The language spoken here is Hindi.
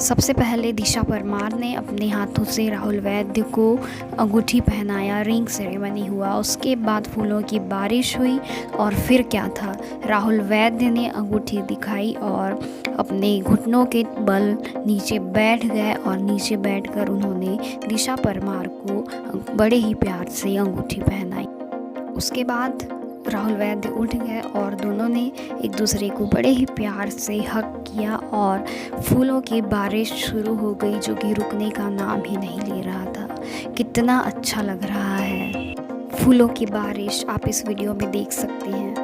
सबसे पहले दिशा परमार ने अपने हाथों से राहुल वैद्य को अंगूठी पहनाया, रिंग सेरेमनी हुआ, उसके बाद फूलों की बारिश हुई और फिर क्या था, राहुल वैद्य ने अंगूठी दिखाई और अपने घुटनों के बल नीचे बैठ गए और नीचे बैठकर उन्होंने दिशा परमार को बड़े ही प्यार से अंगूठी पहनाई। उसके बाद राहुल वैद्य उठ गए और दोनों ने एक दूसरे को बड़े ही प्यार से हग किया और फूलों की बारिश शुरू हो गई, जो कि रुकने का नाम ही नहीं ले रहा था। कितना अच्छा लग रहा है फूलों की बारिश, आप इस वीडियो में देख सकते हैं।